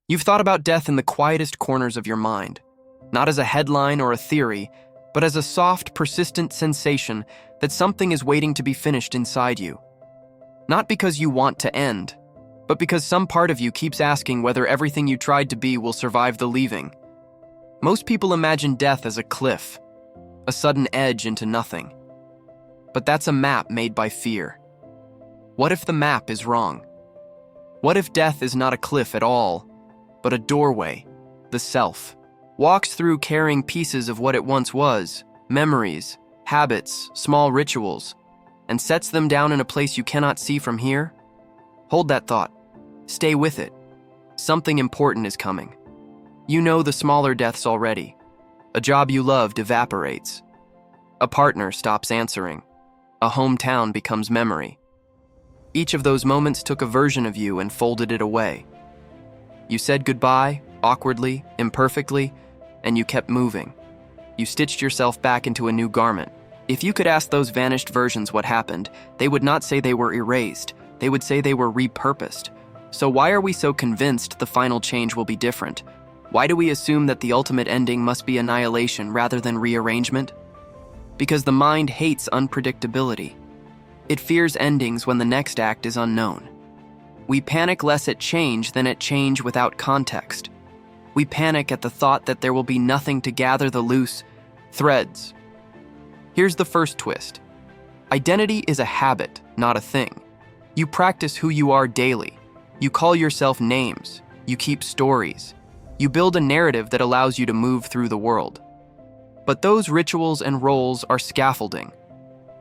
You've thought about death in the quietest corners of your mind, not as a headline or a theory, but as a soft, persistent sensation that something is waiting to be finished inside you. Not because you want to end, but because some part of you keeps asking whether everything you tried to be will survive the leaving. Most people imagine death as a cliff, a sudden edge into nothing. But that's a map made by fear. What if the map is wrong? What if death is not a cliff at all, but a doorway, the self, walks through carrying pieces of what it once was, memories, habits, small rituals, and sets them down in a place you cannot see from here? Hold that thought. Stay with it. Something important is coming. You know the smaller deaths already. A job you loved evaporates. A partner stops answering. A hometown becomes memory. Each of those moments took a version of you and folded it away. You said goodbye, awkwardly, imperfectly, and you kept moving. You stitched yourself back into a new garment. If you could ask those vanished versions what happened, they would not say they were erased. They would say they were repurposed. So why are we so convinced the final change will be different? Why do we assume that the ultimate ending must be annihilation rather than rearrangement? Because the mind hates unpredictability. It fears endings when the next act is unknown. We panic less at change than at change without context. We panic at the thought that there will be nothing to gather the loose threads. Here's the first twist. Identity is a habit, not a thing. You practice who you are daily. You call yourself names. You keep stories. You build a narrative that allows you to move through the world. But those rituals and roles are scaffolding.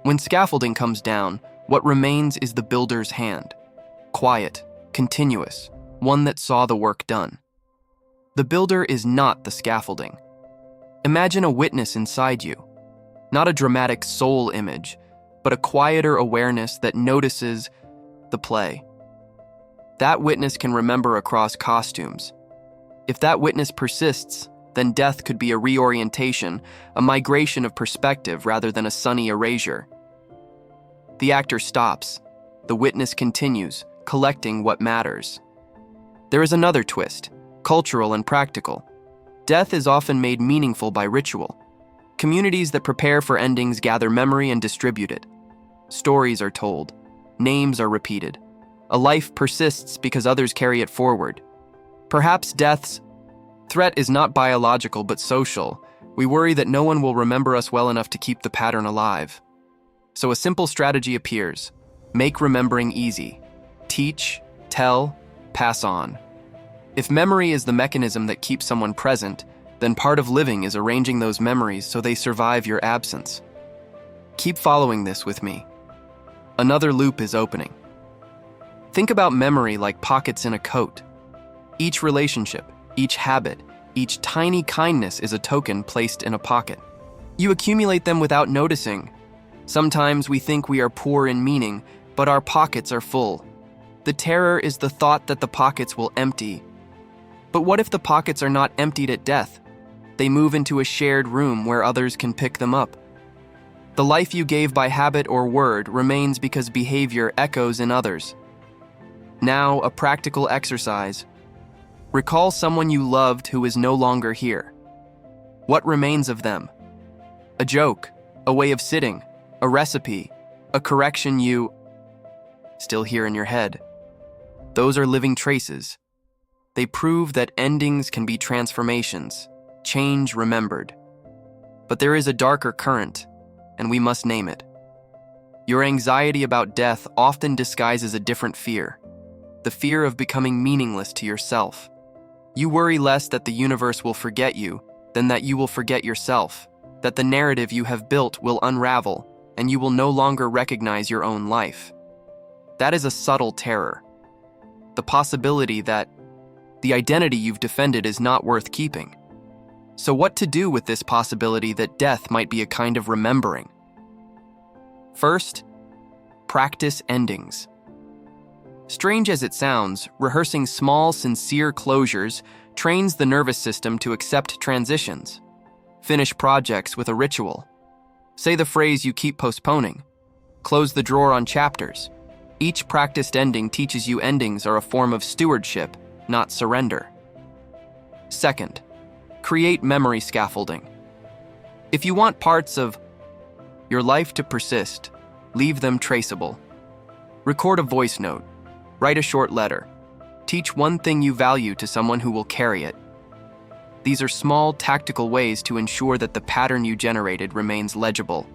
When scaffolding comes down, what remains is the builder's hand. Quiet, continuous, one that saw the work done. The builder is not the scaffolding. Imagine a witness inside you. Not a dramatic soul image, but a quieter awareness that notices the play. That witness can remember across costumes. If that witness persists, then death could be a reorientation, a migration of perspective rather than a sunny erasure. The actor stops. The witness continues, collecting what matters. There is another twist, cultural and practical. Death is often made meaningful by ritual. Communities that prepare for endings gather memory and distribute it. Stories are told. Names are repeated. A life persists because others carry it forward. Perhaps death's threat is not biological but social. We worry that no one will remember us well enough to keep the pattern alive. So a simple strategy appears. Make remembering easy. Teach, tell, pass on. If memory is the mechanism that keeps someone present, then part of living is arranging those memories so they survive your absence. Keep following this with me. Another loop is opening. Think about memory like pockets in a coat. Each relationship, each habit, each tiny kindness is a token placed in a pocket. You accumulate them without noticing. Sometimes we think we are poor in meaning, but our pockets are full. The terror is the thought that the pockets will empty. But what if the pockets are not emptied at death? They move into a shared room where others can pick them up. The life you gave by habit or word remains because behavior echoes in others. Now, a practical exercise. Recall someone you loved who is no longer here. What remains of them? A joke, a way of sitting, a recipe, a correction you still hear in your head. Those are living traces. They prove that endings can be transformations, change remembered. But there is a darker current, and we must name it. Your anxiety about death often disguises a different fear, the fear of becoming meaningless to yourself. You worry less that the universe will forget you than that you will forget yourself, that the narrative you have built will unravel, and you will no longer recognize your own life. That is a subtle terror. The possibility that the identity you've defended is not worth keeping. So what to do with this possibility that death might be a kind of remembering? First, practice endings. Strange as it sounds, rehearsing small, sincere closures trains the nervous system to accept transitions. Finish projects with a ritual. Say the phrase you keep postponing. Close the drawer on chapters. Each practiced ending teaches you endings are a form of stewardship, not surrender. Second, create memory scaffolding. If you want parts of your life to persist, leave them traceable. Record a voice note, write a short letter, teach one thing you value to someone who will carry it. These are small, tactical ways to ensure that the pattern you generated remains legible.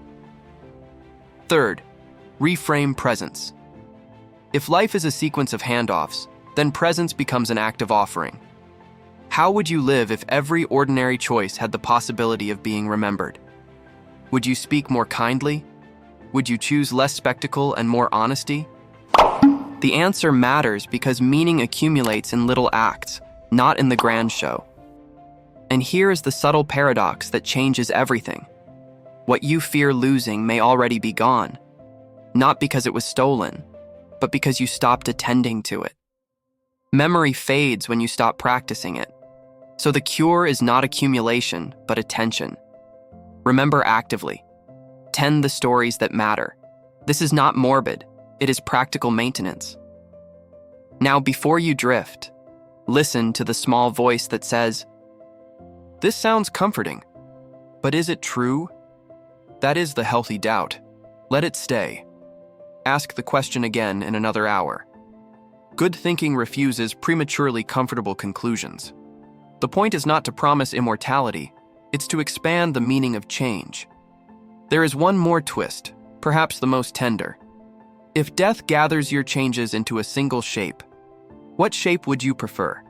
Third, reframe presence. If life is a sequence of handoffs, then presence becomes an active offering. How would you live if every ordinary choice had the possibility of being remembered? Would you speak more kindly? Would you choose less spectacle and more honesty? The answer matters because meaning accumulates in little acts, not in the grand show. And here is the subtle paradox that changes everything. What you fear losing may already be gone, not because it was stolen, but because you stopped attending to it. Memory fades when you stop practicing it. So the cure is not accumulation, but attention. Remember actively. Tend the stories that matter. This is not morbid. It is practical maintenance. Now, before you drift, listen to the small voice that says, "This sounds comforting, but is it true?" That is the healthy doubt. Let it stay. Ask the question again in another hour. Good thinking refuses prematurely comfortable conclusions. The point is not to promise immortality, it's to expand the meaning of change. There is one more twist, perhaps the most tender. If death gathers your changes into a single shape, what shape would you prefer?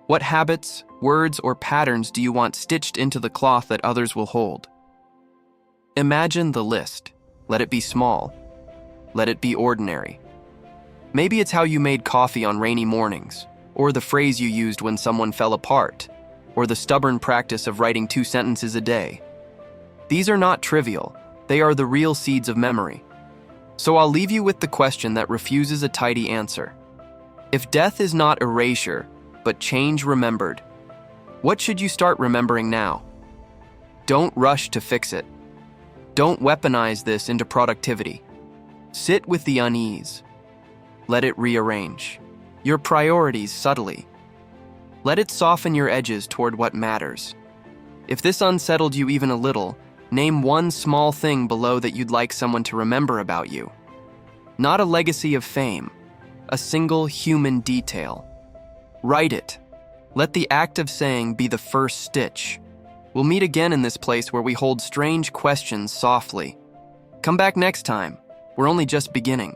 What habits, words, or patterns do you want stitched into the cloth that others will hold? Imagine the list. Let it be small. Let it be ordinary. Maybe it's how you made coffee on rainy mornings, or the phrase you used when someone fell apart, or the stubborn practice of writing 2 sentences a day. These are not trivial. They are the real seeds of memory. So I'll leave you with the question that refuses a tidy answer. If death is not erasure, but change remembered, what should you start remembering now? Don't rush to fix it. Don't weaponize this into productivity. Sit with the unease. Let it rearrange your priorities subtly. Let it soften your edges toward what matters. If this unsettled you even a little, name one small thing below that you'd like someone to remember about you. Not a legacy of fame, a single human detail. Write it. Let the act of saying be the first stitch. We'll meet again in this place where we hold strange questions softly. Come back next time. We're only just beginning.